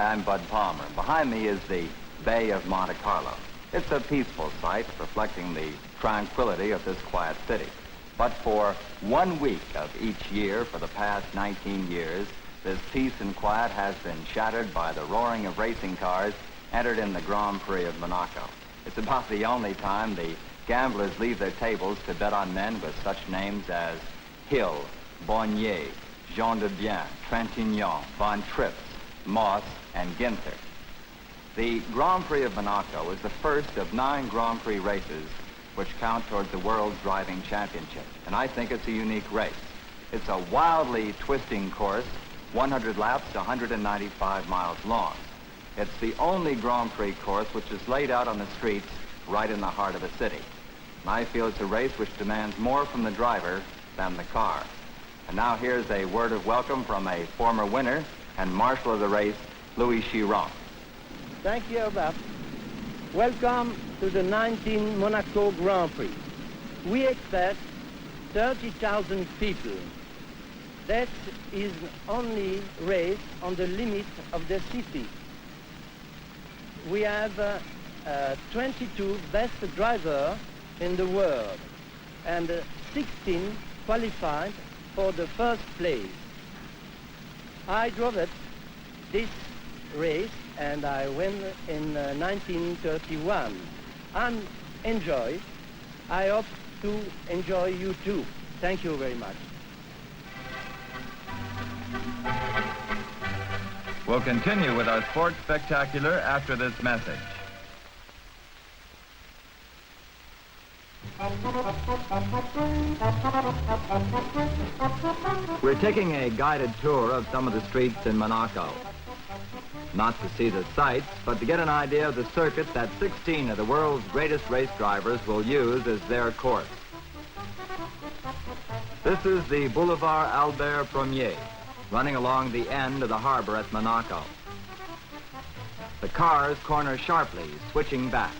Hi, I'm Bud Palmer. Behind me is the Bay of Monte Carlo. It's a peaceful sight reflecting the tranquility of this quiet city. But for 1 week of each year for the past 19 years, this peace and quiet has been shattered by the roaring of racing cars entered in the Grand Prix of Monaco. It's about the only time the gamblers leave their tables to bet on men with such names as Hill, Bonnier, Jean de Bien, Trintignant, Von Trips, Moss, and Ginther. The Grand Prix of Monaco is the first of 9 Grand Prix races which count towards the World's Driving Championship, and I think it's a unique race. It's a wildly twisting course, 100 laps, 195 miles long. It's the only Grand Prix course which is laid out on the streets right in the heart of the city. And I feel it's a race which demands more from the driver than the car. And now here's a word of welcome from a former winner and marshal of the race, Louis Chiron. Thank you, Bob. Welcome to the 19 Monaco Grand Prix. We expect 30,000 people. That is only race on the limit of the city. We have 22 best drivers in the world and 16 qualified for the first place. I drove it this race and I won in 1931. I'm enjoy. I hope to enjoy you too. Thank you very much. We'll continue with our sports spectacular after this message. We're taking a guided tour of some of the streets in Monaco. Not to see the sights, but to get an idea of the circuit that 16 of the world's greatest race drivers will use as their course. This is the Boulevard Albert Ier, running along the end of the harbor at Monaco. The cars corner sharply, switching back.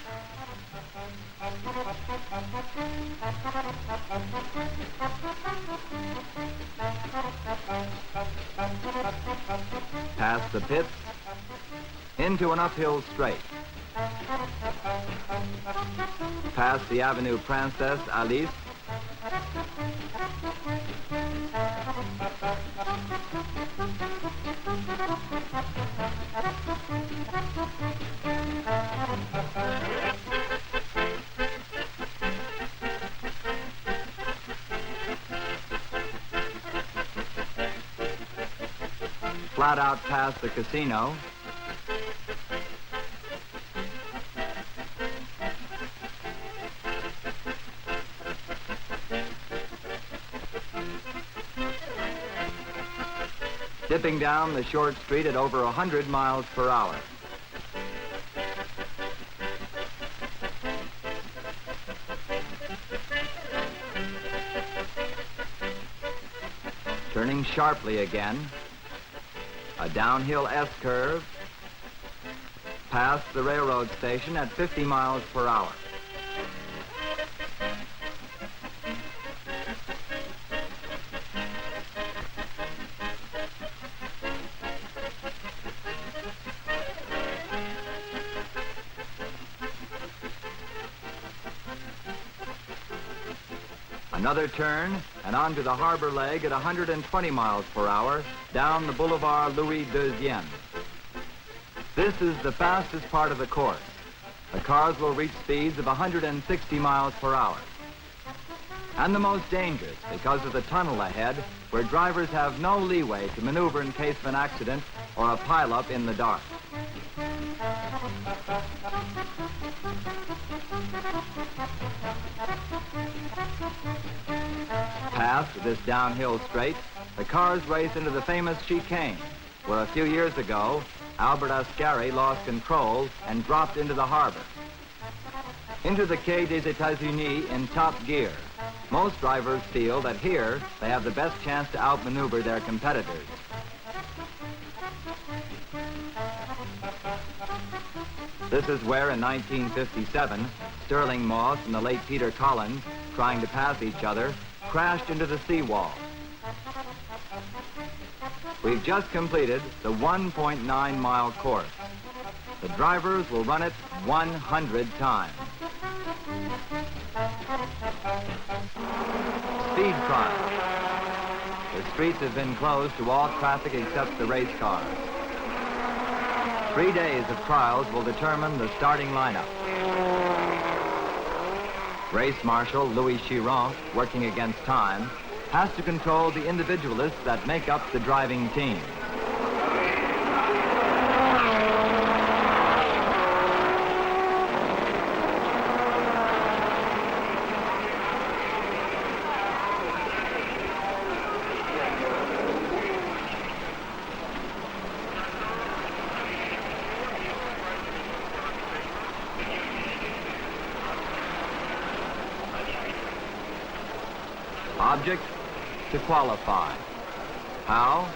Past the pits, into an uphill straight. Past the Avenue Princesse Alice. Flat out past the casino. Dipping down the short street at over 100 miles per hour. Turning sharply again. A downhill S-curve, past the railroad station at 50 miles per hour. Another turn, and onto the harbor leg at 120 miles per hour, down the Boulevard Louis II. This is the fastest part of the course. The cars will reach speeds of 160 miles per hour. And the most dangerous because of the tunnel ahead, where drivers have no leeway to maneuver in case of an accident or a pileup in the dark. Past this downhill straight, the cars race into the famous chicane, where a few years ago, Albert Ascari lost control and dropped into the harbor. Into the Quai des États-Unis in top gear. Most drivers feel that here they have the best chance to outmaneuver their competitors. This is where in 1957, Sterling Moss and the late Peter Collins, trying to pass each other, crashed into the seawall. We've just completed the 1.9-mile course. The drivers will run it 100 times. Speed trial. The streets have been closed to all traffic except the race cars. 3 days of trials will determine the starting lineup. Race Marshal Louis Chiron, working against time, has to control the individualists that make up the driving team. Object, to qualify. How?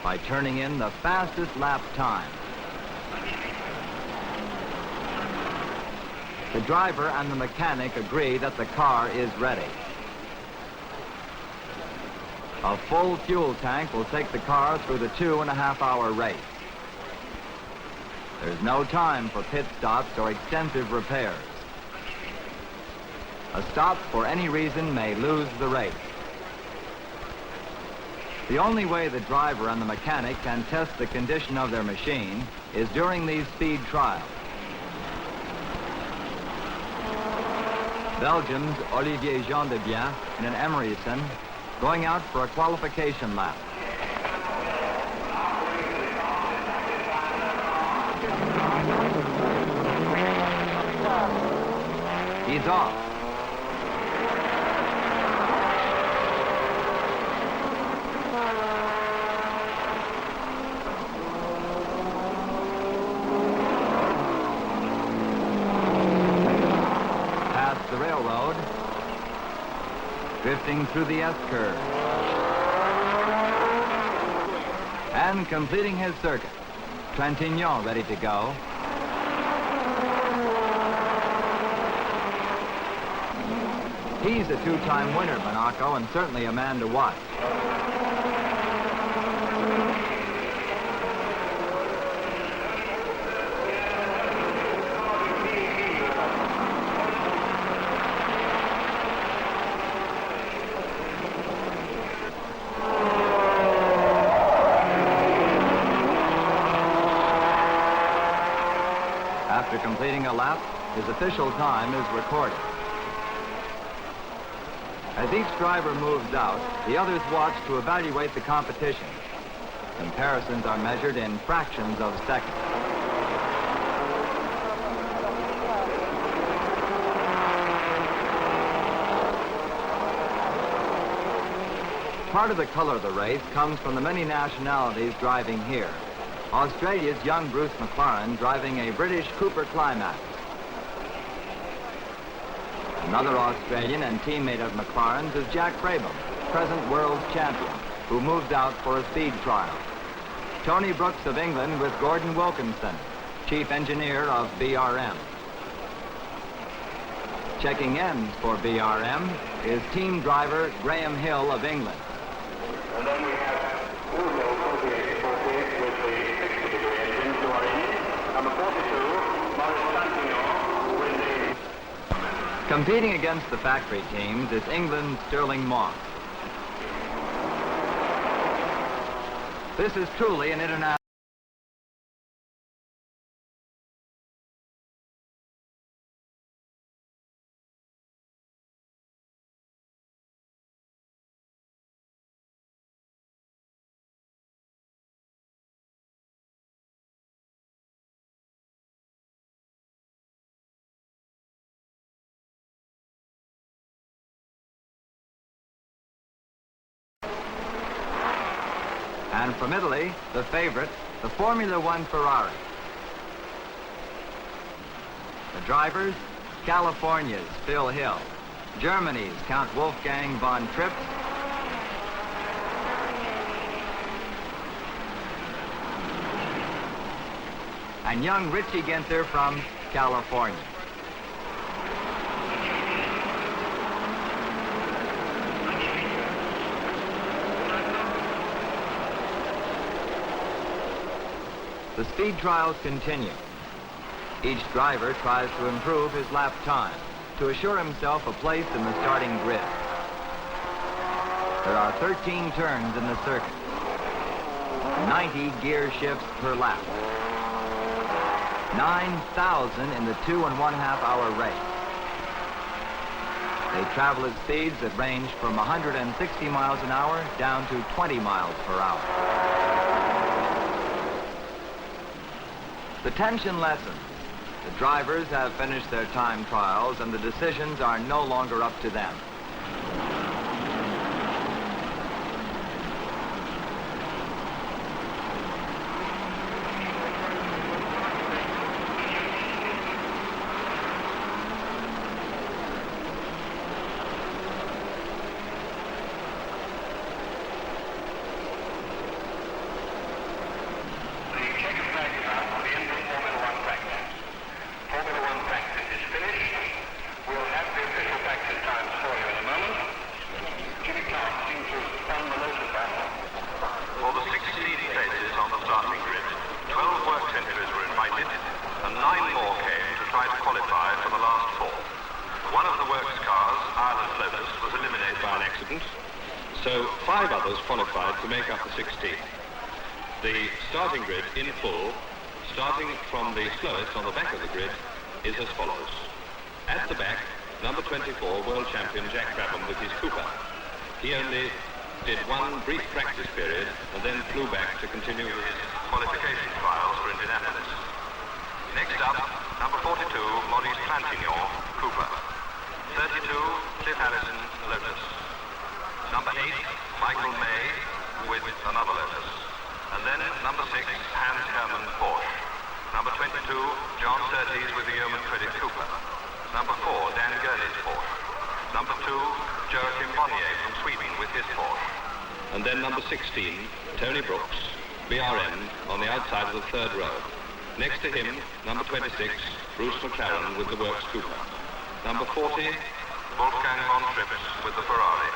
By turning in the fastest lap time. The driver and the mechanic agree that the car is ready. A full fuel tank will take the car through the 2.5-hour race. There's no time for pit stops or extensive repairs. A stop for any reason may lose the race. The only way the driver and the mechanic can test the condition of their machine is during these speed trials. Belgium's Olivier Gendebien and an Emeryson going out for a qualification lap. He's off. The railroad, drifting through the S-curve, and completing his circuit. Trintignant ready to go. He's a two-time winner at Monaco and certainly a man to watch. After completing a lap, his official time is recorded. As each driver moves out, the others watch to evaluate the competition. Comparisons are measured in fractions of seconds. Part of the color of the race comes from the many nationalities driving here. Australia's young Bruce McLaren driving a British Cooper Climax. Another Australian and teammate of McLaren's is Jack Brabham, present world champion, who moves out for a speed trial. Tony Brooks of England with Gordon Wilkinson, chief engineer of BRM. Checking ends for BRM is team driver Graham Hill of England. And then we have Uzo 48 with the 60-degree engine to our east. Number 42, Maurice Santino with the... Competing against the factory teams is England's Sterling Moss. This is truly an international... And from Italy, the favorite, the Formula One Ferrari. The drivers, California's Phil Hill, Germany's Count Wolfgang von Trips, and young Richie Ginther from California. The speed trials continue. Each driver tries to improve his lap time to assure himself a place in the starting grid. There are 13 turns in the circuit, 90 gear shifts per lap, 9,000 in the 2.5 hour race. They travel at speeds that range from 160 miles an hour down to 20 miles per hour. The tension lessens. The drivers have finished their time trials and the decisions are no longer up to them. So 5 others qualified to make up the 16. The starting grid in full, starting from the slowest on the back of the grid, is as follows. At the back, number 24, world champion Jack Brabham with his Cooper. He only did one brief practice period and then flew back to continue his qualification trials for Indianapolis. Next up, number 42, Maurice Trintignant, Cooper. 32, Cliff Harrison, Lotus. Number 8, Michael May with another Lotus. And then number 6, Hans Hermann Porsche. Number 22, John Surtees with the Yeoman Credit Cooper. Number 4, Dan Gurney's Porsche. Number 2, Joachim Bonnier from Sweden with his Porsche. And then number 16, Tony Brooks, BRM, on the outside of the third row. Next to him, number 26, Bruce McLaren with the Works Cooper. Number 40, Wolfgang von Trips with the Ferrari.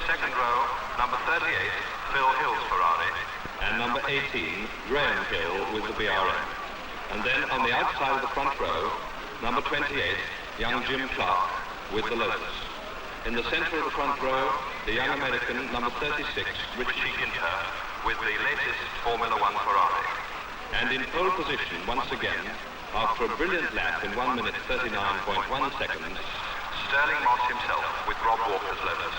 Second row, number 38, Phil Hill's Ferrari. And number 18, Graham Hill with the BRM. And then on the outside of the front row, number 28, young Jim Clark with the Lotus. In the center of the front row, the young American, number 36, Richie Ginter, with the latest Formula One Ferrari. And in pole position, once again, after a brilliant lap in 1 minute 39.1 seconds, Sterling Moss himself with Rob Walker's Lotus.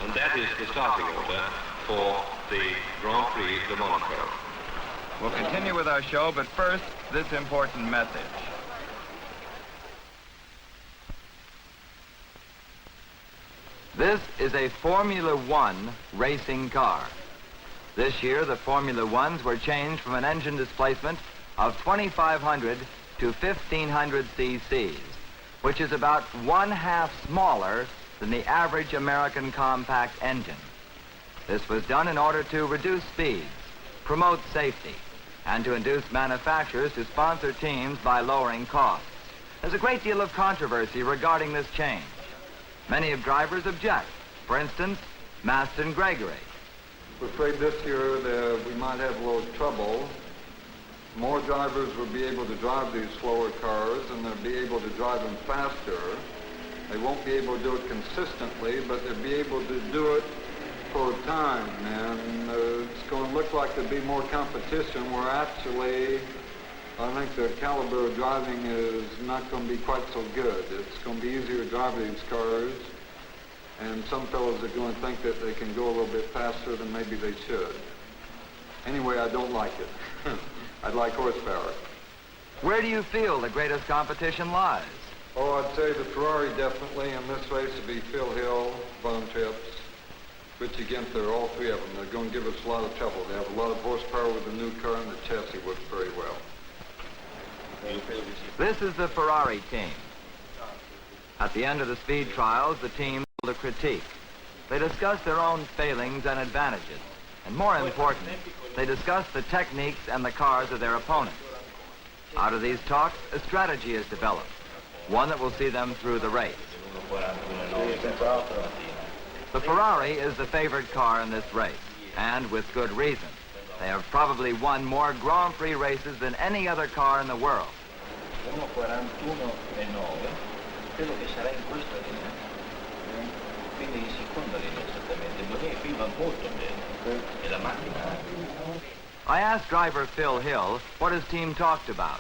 And that is the starting order for the Grand Prix de Monaco. We'll continue with our show, but first, this important message. This is a Formula One racing car. This year, the Formula Ones were changed from an engine displacement of 2,500 to 1,500 cc's, which is about 1/2 smaller than the average American compact engine. This was done in order to reduce speeds, promote safety, and to induce manufacturers to sponsor teams by lowering costs. There's a great deal of controversy regarding this change. Many of drivers object. For instance, Maston Gregory. We're afraid this year that we might have a little trouble. More drivers will be able to drive these slower cars, and they'll be able to drive them faster. They won't be able to do it consistently, but they'll be able to do it for a time. And it's going to look like there'll be more competition where actually I think the caliber of driving is not going to be quite so good. It's going to be easier to drive these cars, and some fellows are going to think that they can go a little bit faster than maybe they should. Anyway, I don't like it. I'd like horsepower. Where do you feel the greatest competition lies? Oh, I'd say the Ferrari definitely. In this race would be Phil Hill, Von Trips, Richie Ginther, all 3 of them. They're going to give us a lot of trouble. They have a lot of horsepower with the new car, and the chassis works very well. This is the Ferrari team. At the end of the speed trials, the team held a critique. They discussed their own failings and advantages. And more important, they discussed the techniques and the cars of their opponents. Out of these talks, a strategy is developed, one that will see them through the race. The Ferrari is the favored car in this race, and with good reason. They have probably won more Grand Prix races than any other car in the world. 1:41:9, credo che sarà in questa linea, quindi in seconda linea esattamente, Bonnet qui va molto bene, e la macchina... I asked driver Phil Hill what his team talked about.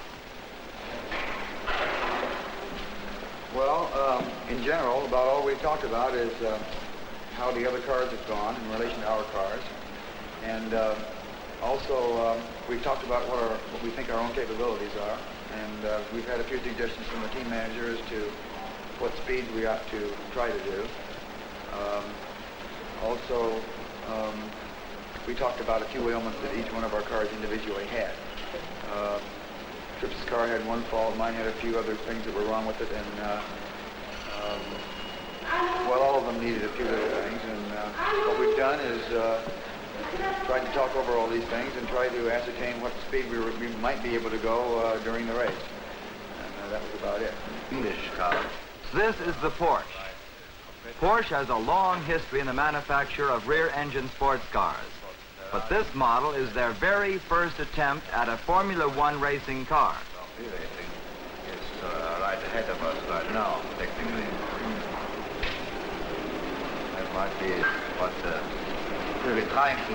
Well, in general, about all we've talked about is how the other cars have gone in relation to our cars. And also, we've talked about what we think our own capabilities are. And we've had a few suggestions from the team manager as to what speeds we ought to try to do. Also, we talked about a few ailments that each one of our cars individually had. Tripp's car had one fault, mine had a few other things that were wrong with it, and well, all of them needed a few little things, and what we've done is tried to talk over all these things and try to ascertain what speed we might be able to go during the race, and that was about it. English car. This is the Porsche. Porsche has a long history in the manufacture of rear-engine sports cars, but this model is their very first attempt at a Formula One racing car. Racing is right ahead of us right now, technically. That might be what we're trying to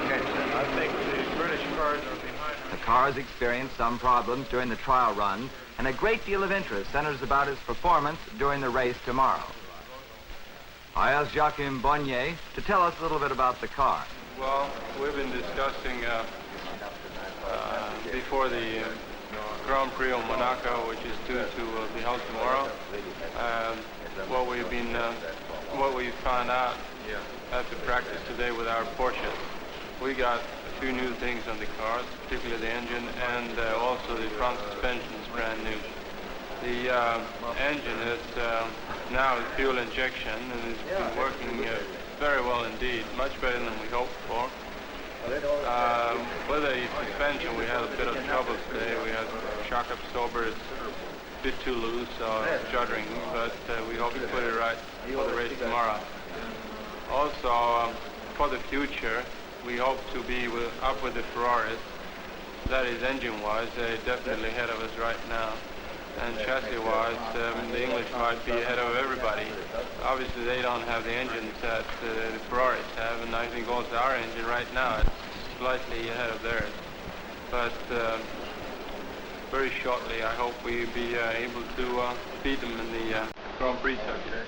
catch them. I think the British cars are behind. The cars experienced some problems during the trial run, and a great deal of interest centers about its performance during the race tomorrow. I asked Joachim Bonnier to tell us a little bit about the car. Well, we've been discussing before the Grand Prix of Monaco, which is due to be held tomorrow, what we found out after practice today with our Porsches. We got a few new things on the cars, particularly the engine, and also the front suspension is brand new. The engine is now fuel injection and it's been working very well indeed, much better than we hoped for. With the suspension, we had a bit of trouble today. We had shock absorber, it's a bit too loose, juddering, but we hope to put it right for the race tomorrow. Also, for the future, we hope to be up with the Ferraris. That is engine-wise, they're definitely ahead of us right now. And chassis-wise, the English might be ahead of everybody. Obviously, they don't have the engines that the Ferraris have, and I think also our engine right now is slightly ahead of theirs. But very shortly, I hope we'll be able to beat them in the Grand Prix circuit.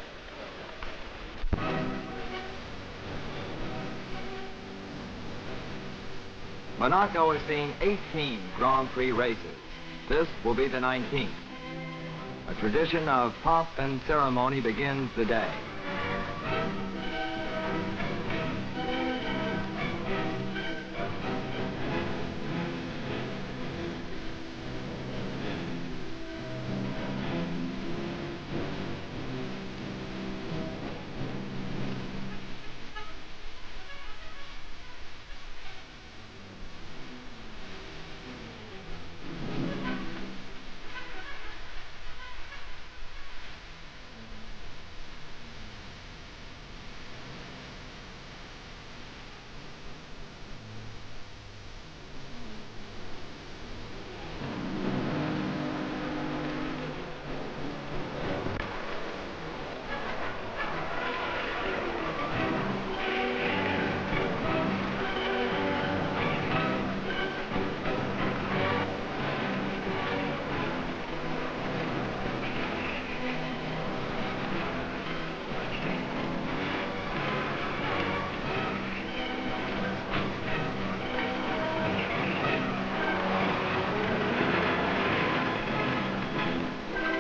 Monaco has seen 18 Grand Prix races. This will be the 19th. A tradition of pomp and ceremony begins the day.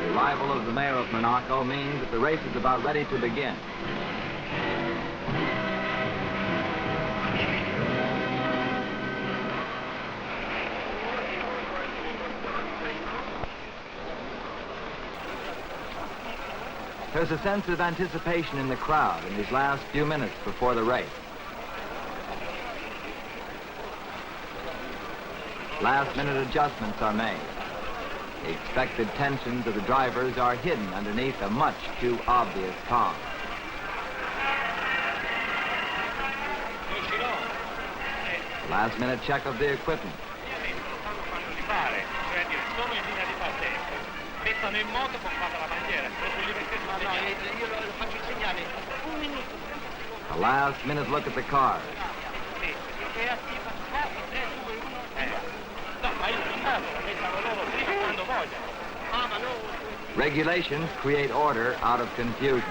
The arrival of the mayor of Monaco means that the race is about ready to begin. There's a sense of anticipation in the crowd in these last few minutes before the race. Last-minute adjustments are made. The expected tensions of the drivers are hidden underneath a much too obvious calm. Last-minute check of the equipment. A last-minute look at the cars. Regulations create order out of confusion.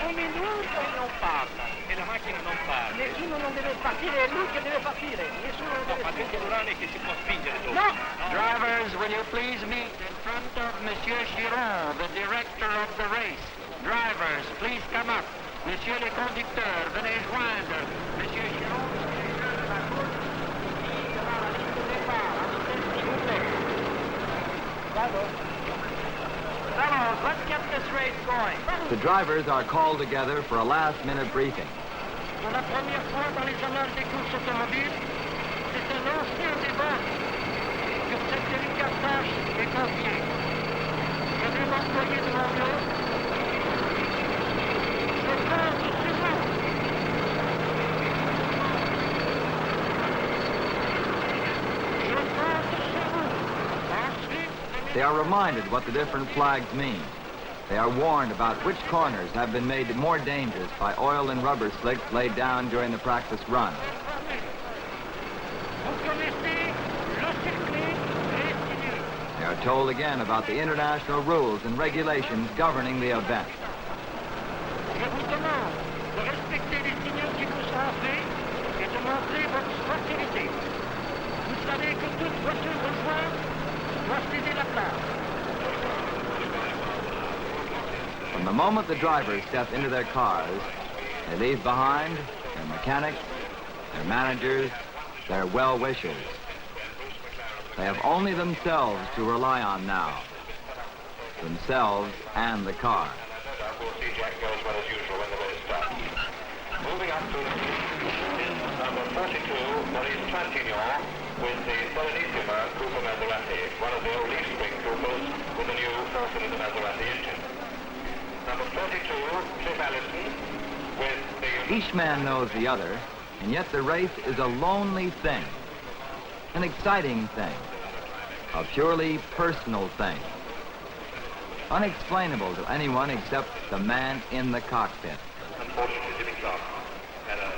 Un minuto e non parla, e la macchina non parla. Nessuno non deve partire, è lui che deve partire. Nessuno non deve partire. Che si può spingere dopo. No! Drivers, will you please meet in front of Monsieur Chiron, the director of the race. Drivers, please come up. Monsieur le conducteurs, venez joindre. Monsieur Chiron, la course ira alla ligne de départ, Bravo. Bravo, let's get this race going. The drivers are called together for a last-minute briefing. Pour la première fois dans les annales des courses automobiles, c'est un ancien débat sur cette délicate tâche est confiée. Je vais m'employer devant eux. Je compte sur vous. Je compte sur vous. Ensuite, They are reminded what the different flags mean. They are warned about which corners have been made more dangerous by oil and rubber slicks laid down during the practice run. vous connaissez le circuit et fini. They are told again about the international rules and regulations governing the event. Je vous demande de respecter les signaux qui vous seront faits et de montrer votre sportivité. Vous savez que toute voiture rejointe doit céder la place. From the moment the drivers step into their cars, they leave behind their mechanics, their managers, their well-wishers. They have only themselves to rely on now. Themselves and the car. Moving up to number 42, Maurice Trantignon, with the Serenissima Cooper Maserati, one of the old leaf spring Coopers with the new four-cylinder Maserati engine. Number 42, Cliff Allison, with the... Each man knows the other, and yet the race is a lonely thing, an exciting thing, a purely personal thing, unexplainable to anyone except the man in the cockpit. Unfortunately, Jimmy Clark had a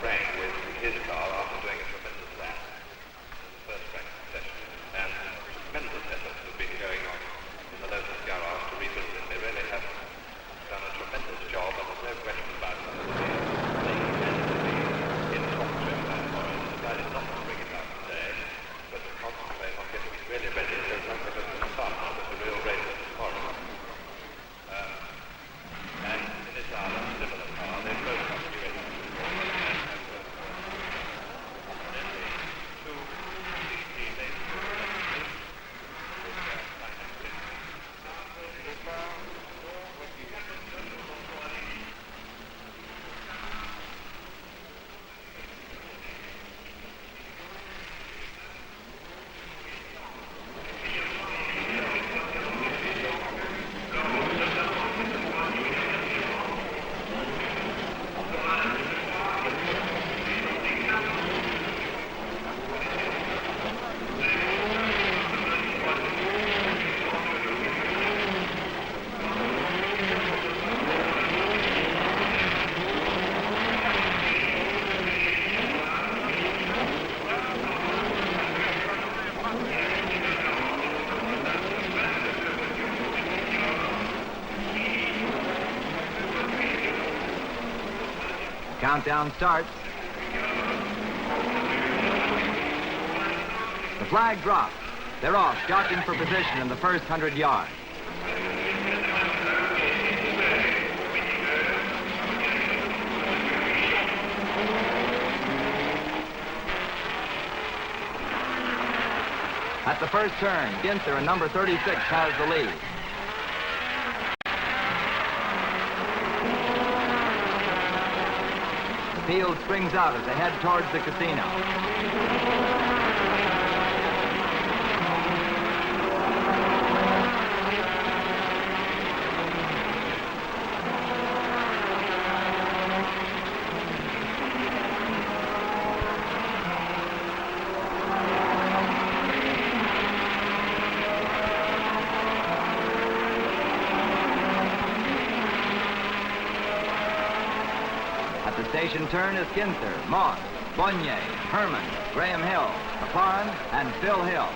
break with his car after doing a tremendous lap in the first practice session, and tremendous efforts have been going on in the Lotus garage to rebuild it. They really have done a tremendous job, and there's no question about it. They in software that far, and decided not to bring it out today, but to concentrate on getting it really ready so it's not going to be fun, but a real race tomorrow. And in this hour, similar car, they've both got to be ready. Then the two teammates Countdown starts. The flag drops. They're off, jockeying for position in the first 100 yards. At the first turn, Ginther in number 36 has the lead. The field springs out as they head towards the casino. station turn is Ginther, Moss, Bonnier, Herman, Graham Hill, McLaren, and Phil Hill.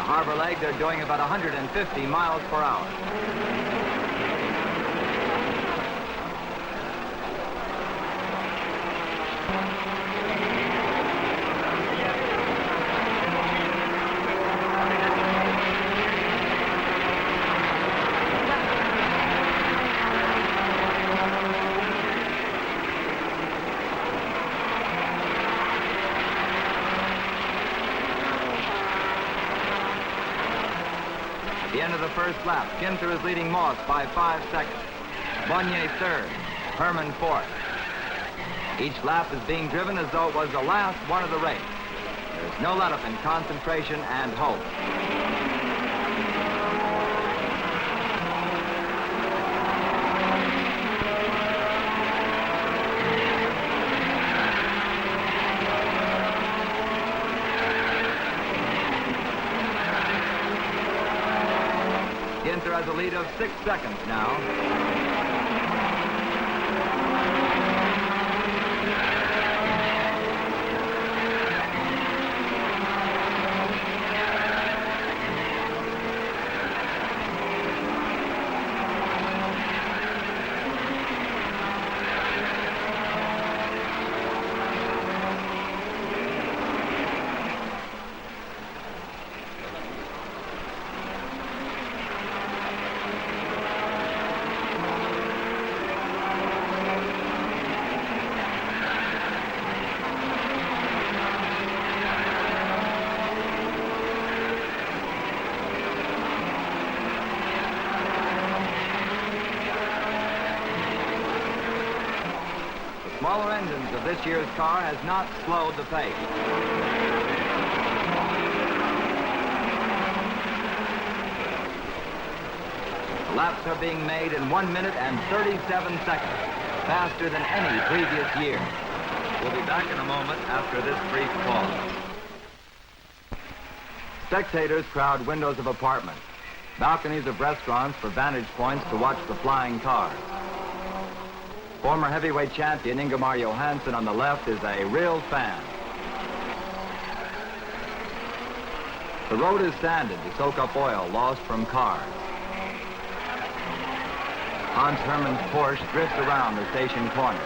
Harbor leg, they're doing about 150 miles per hour. At the end of the first lap, Ginther is leading Moss by 5 seconds. Bonnier third, Herman fourth. Each lap is being driven as though it was the last one of the race. There's no let-up in concentration and hope. Ginther has a lead of 6 seconds now. Smaller engines of this year's car has not slowed the pace. The laps are being made in 1 minute and 37 seconds, faster than any previous year. We'll be back in a moment after this brief pause. Spectators crowd windows of apartments, balconies of restaurants for vantage points to watch the flying cars. Former heavyweight champion Ingemar Johansson on the left is a real fan. The road is sanded to soak up oil lost from cars. Hans Hermann's Porsche drifts around the station corner.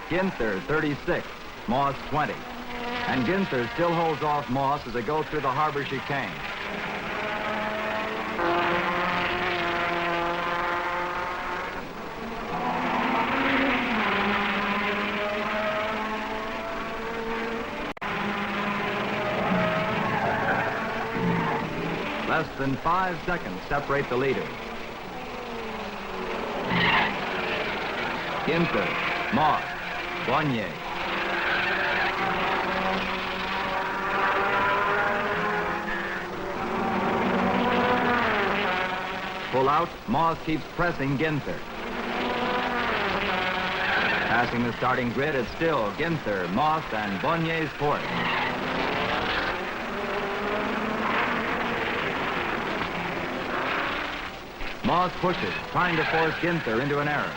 Ginther, 36, Moss, 20. And Ginther still holds off Moss as they go through the harbor chicane. Less than 5 seconds separate the leaders. Ginther, Moss, Bonnier. pull out, Moss keeps pressing Ginther. Passing the starting grid, it's still Ginther, Moss, and Bonnier's Porsche. Moss pushes, trying to force Ginther into an error.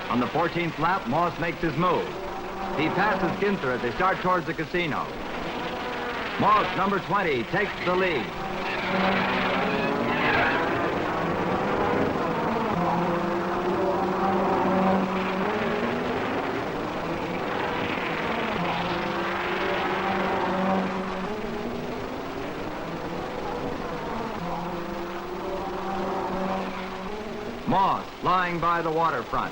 On the 14th lap, Moss makes his move. He passes Ginther as they start towards the casino. Moss, number 20, takes the lead. Moss, lying by the waterfront.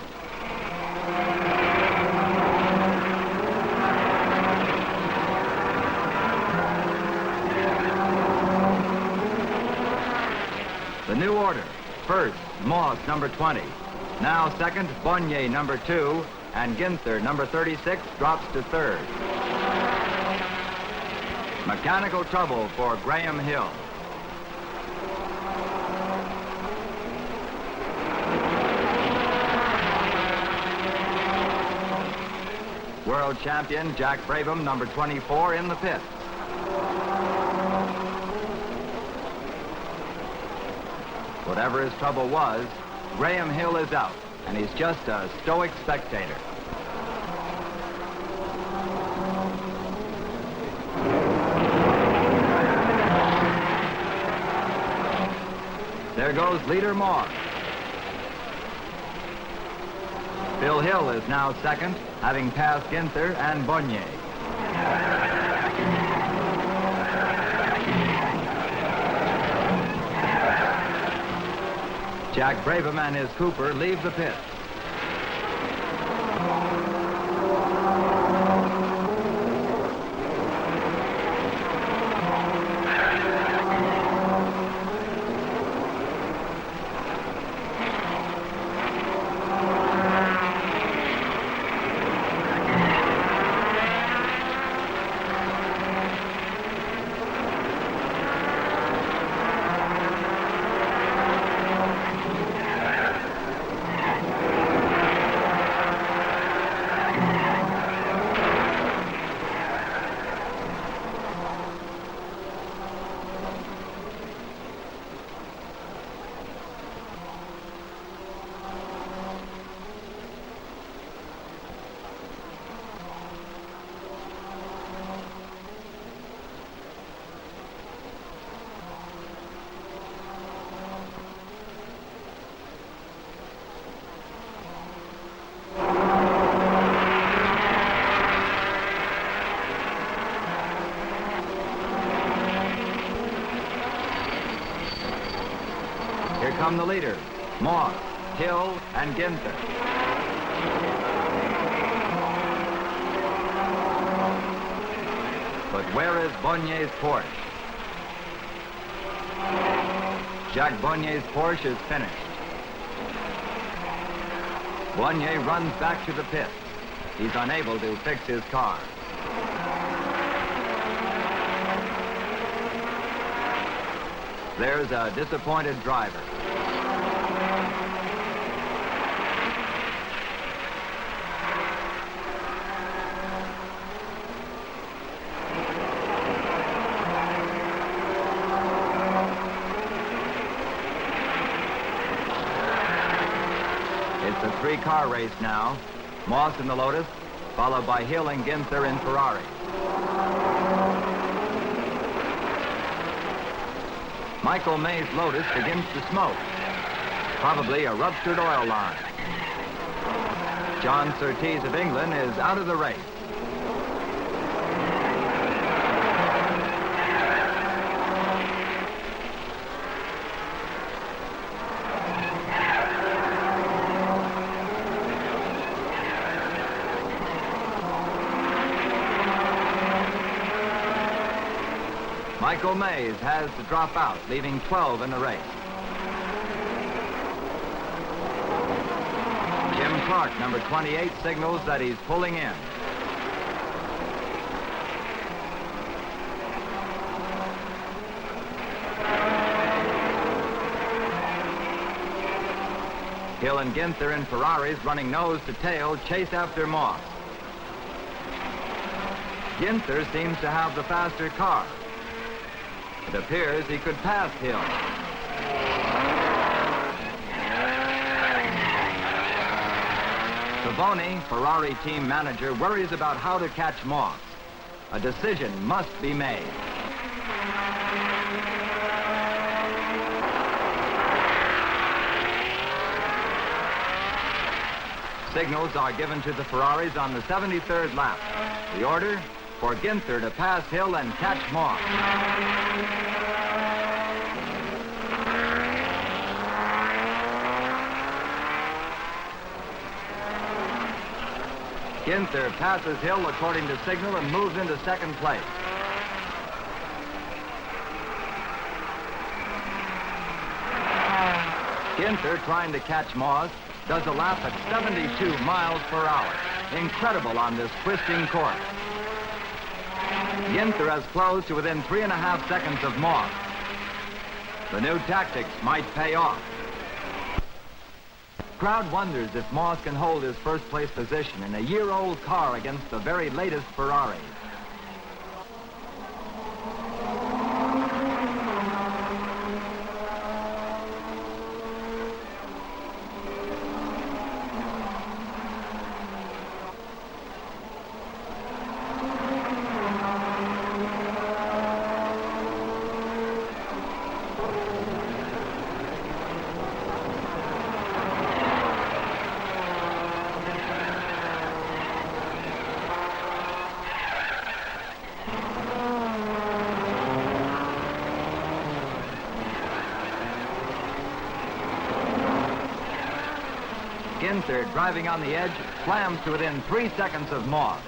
The new order. First, Moss, number 20. Now second, Bonnier, number 2. And Ginther, number 36, drops to third. Mechanical trouble for Graham Hill. World champion Jack Brabham, number 24, in the pits. Whatever his trouble was, Graham Hill is out, and he's just a stoic spectator. There goes leader Moss. Phil Hill is now second, having passed Ginther and Bonnier. Jack Brabham and his Cooper leave the pits. Here come the leaders, Moss, Hill, and Ginther. But where is Bonnier's Porsche? Jacques Bonnier's Porsche is finished. Bonnier runs back to the pits. He's unable to fix his car. There's a disappointed driver. It's a three-car race now. Moss in the Lotus, followed by Hill and Ginther in Ferrari. Michael May's Lotus begins to smoke. Probably a ruptured oil line. John Surtees of England is out of the race. Michael Mays has to drop out, leaving 12 in the race. Jim Clark, number 28, signals that he's pulling in. Hill and Ginther in Ferraris running nose to tail chase after Moss. Ginther seems to have the faster car. It appears he could pass Hill. Savoni, Ferrari team manager, worries about how to catch Moss. A decision must be made. Signals are given to the Ferraris on the 73rd lap. The order for Ginther to pass Hill and catch Moss. Ginther passes Hill according to signal and moves into second place. Ginther, trying to catch Moss, does a lap at 72 miles per hour. Incredible on this twisting course. Ginther has closed to within 3.5 seconds of Moss. The new tactics might pay off. Crowd wonders if Moss can hold his first place position in a year-old car against the very latest Ferrari. Ginther, driving on the edge, slams to within 3 seconds of Moss.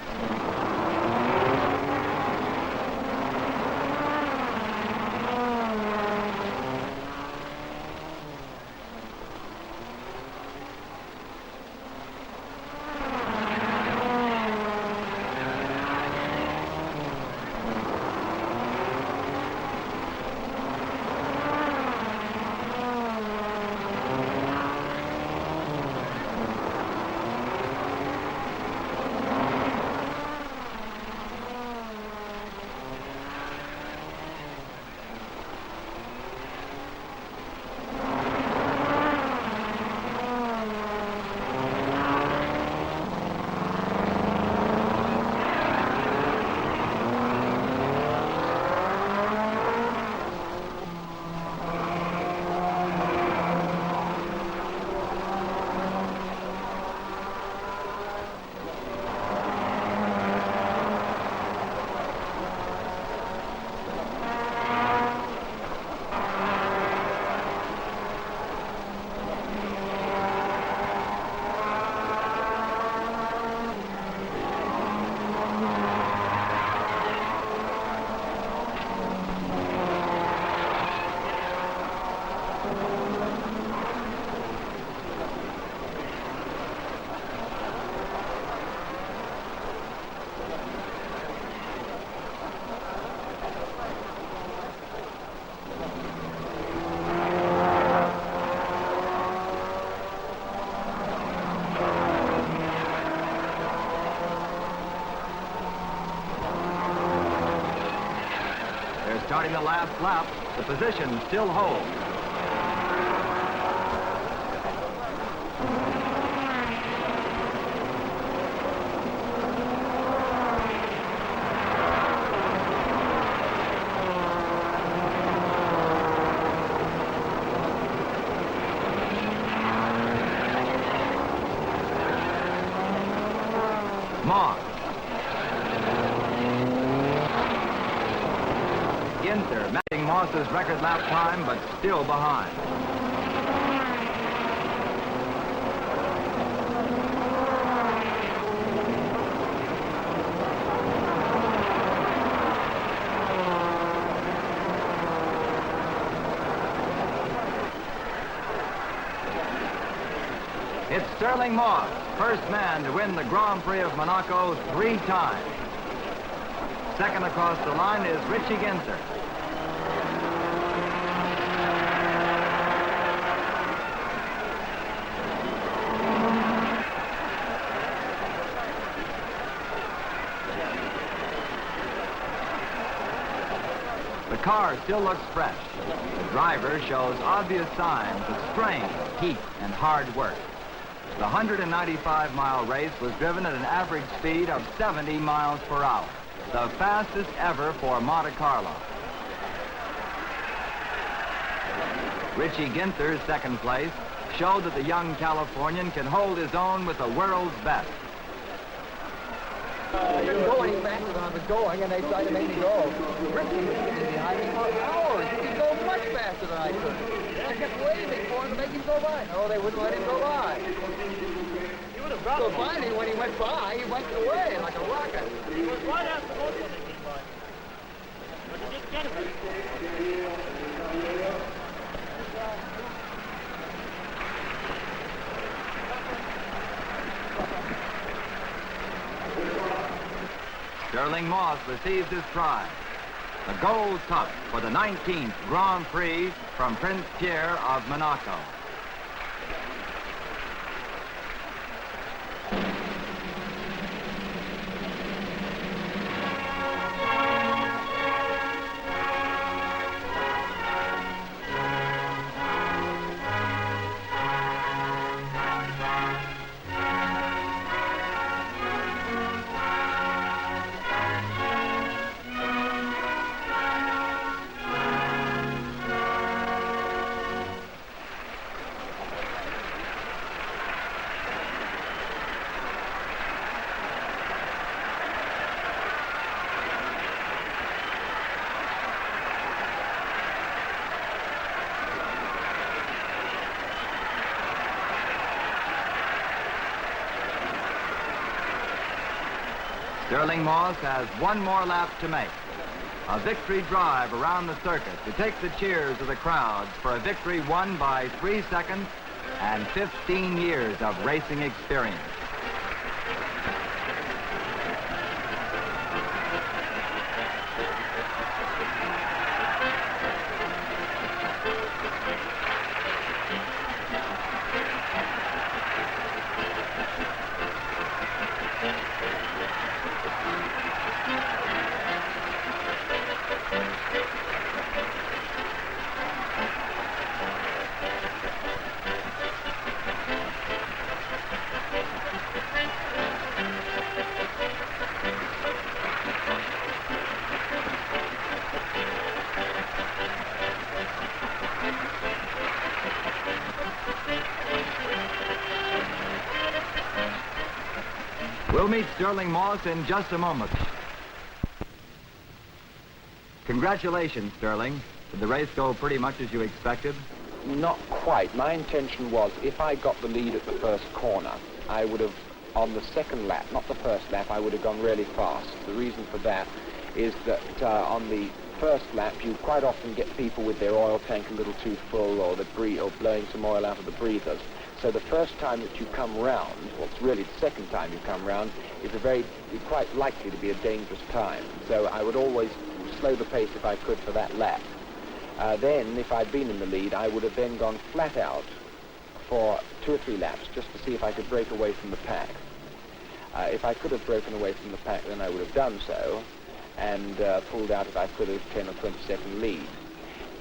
Starting the last lap, the position still holds. Moss. Ginther matching Moss's record lap time, but still behind. It's Sterling Moss, first man to win the Grand Prix of Monaco 3 times. Second across the line is Richie Ginther. The car still looks fresh. The driver shows obvious signs of strain, heat, and hard work. The 195-mile race was driven at an average speed of 70 miles per hour, the fastest ever for Monte Carlo. Richie Ginther's second place showed that the young Californian can hold his own with the world's best. I didn't go any faster than I was going, and they tried to make me go. Richie was sitting behind me for hours. He could go much faster than I could. I kept waving for him to make him go by. No, they wouldn't let him go by. So finally, when he went by, he went away like a rocket. He was right after most of them came by. But he didn't get it. Sterling Moss receives his prize, the Gold Cup for the 19th Grand Prix from Prince Pierre of Monaco. Sterling Moss has one more lap to make. A victory drive around the circuit to take the cheers of the crowds for a victory won by 3 seconds and 15 years of racing experience. We'll meet Sterling Moss in just a moment. Congratulations, Sterling. Did the race go pretty much as you expected? Not quite. My intention was, if I got the lead at the first corner, I would have, on the second lap, not the first lap, I would have gone really fast. The reason for that is that on the first lap, you quite often get people with their oil tank a little too full, or blowing some oil out of the breathers. So the first time that you come round, well, it's really the second time you come round, is quite likely to be a dangerous time. So I would always slow the pace if I could for that lap. Then, if I'd been in the lead, I would have then gone flat out for 2 or 3 laps just to see if I could break away from the pack. If I could have broken away from the pack, then I would have done so, and pulled out if I could have 10 or 20 second lead.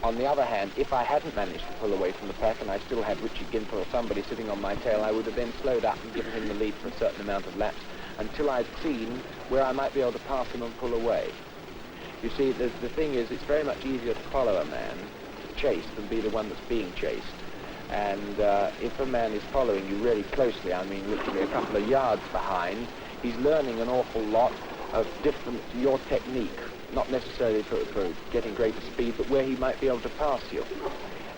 On the other hand, if I hadn't managed to pull away from the pack and I still had Richie Ginther or somebody sitting on my tail, I would have then slowed up and given him the lead for a certain amount of laps until I'd seen where I might be able to pass him and pull away. You see, the thing is, it's very much easier to follow a man, to chase, than be the one that's being chased. And if a man is following you really closely, I mean literally a couple of yards behind, he's learning an awful lot of your technique. Not necessarily for getting greater speed, but where he might be able to pass you.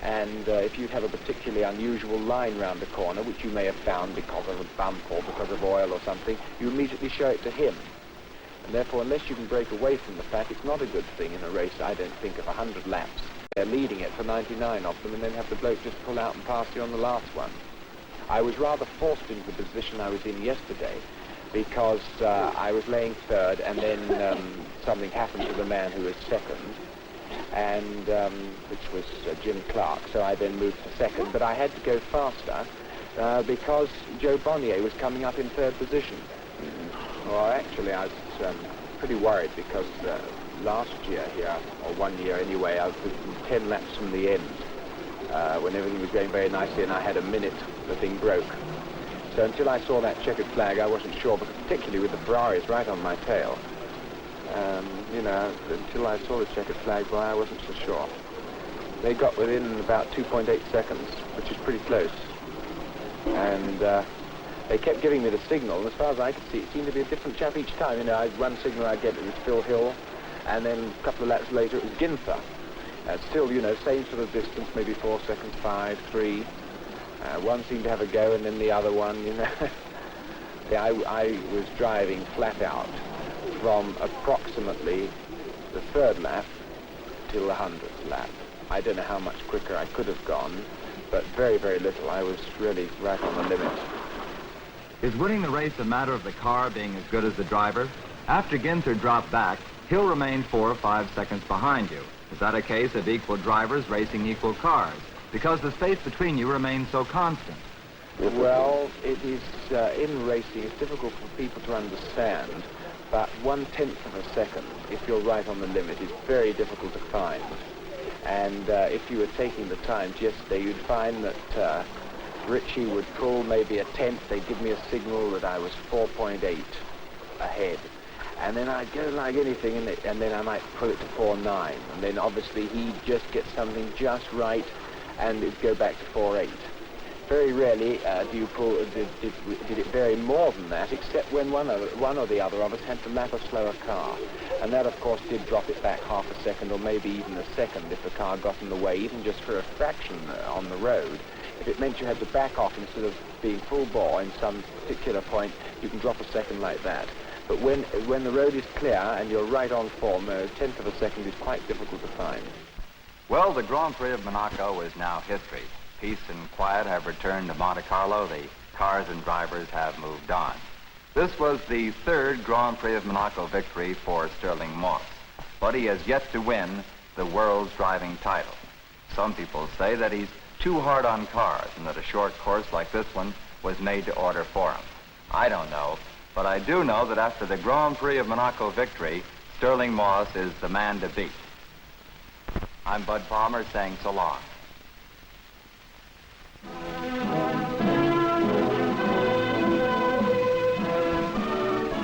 And if you'd have a particularly unusual line round a corner, which you may have found because of a bump or because of oil or something, you immediately show it to him. And therefore, unless you can break away from the pack, it's not a good thing in a race, I don't think, of 100 laps. They're leading it for 99 of them, and then have the bloke just pull out and pass you on the last one. I was rather forced into the position I was in yesterday because I was laying third, and then something happened to the man who was second, and which was Jim Clark. So I then moved to second, but I had to go faster because Joe Bonnier was coming up in third position. Well, actually, I was pretty worried because last year here, or 1 year anyway, I was 10 laps from the end when everything was going very nicely, and I had a minute, the thing broke. So until I saw that checkered flag, I wasn't sure, but particularly with the Ferraris right on my tail. You know, until I saw the checkered flag, well, I wasn't so sure. They got within about 2.8 seconds, which is pretty close. And they kept giving me the signal, and as far as I could see, it seemed to be a different chap each time. You know, one signal I'd get, it was Phil Hill, and then a couple of laps later, it was Ginther. Still, you know, same sort of distance, maybe 4 seconds, 5, 3. One seemed to have a go, and then the other one, you know. Yeah, I was driving flat out from approximately the third lap till the 100th lap. I don't know how much quicker I could have gone, but very, very little. I was really right on the limit. Is winning the race a matter of the car being as good as the driver? After Ginther dropped back, he'll remain 4 or 5 seconds behind you. Is that a case of equal drivers racing equal cars? Because the space between you remains so constant. Well, it is, in racing, it's difficult for people to understand, but 1/10 of a second, if you're right on the limit, is very difficult to find. And if you were taking the times yesterday, you'd find that Richie would pull maybe a tenth. They'd give me a signal that I was 4.8 ahead. And then I'd go like anything, and then I might pull it to 4.9. And then obviously he'd just get something just right, and it'd go back to 4.8. Very rarely did it vary more than that, except when one or the other of us had to lap a slower car. And that, of course, did drop it back half a second, or maybe even a second if the car got in the way, even just for a fraction on the road. If it meant you had to back off instead of being full bore in some particular point, you can drop a second like that. But when the road is clear and you're right on form, a 1/10 of a second is quite difficult to find. Well, the Grand Prix of Monaco is now history. Peace and quiet have returned to Monte Carlo. The cars and drivers have moved on. This was the third Grand Prix of Monaco victory for Sterling Moss, but he has yet to win the world's driving title. Some people say that he's too hard on cars and that a short course like this one was made to order for him. I don't know, but I do know that after the Grand Prix of Monaco victory, Sterling Moss is the man to beat. I'm Bud Palmer saying so long.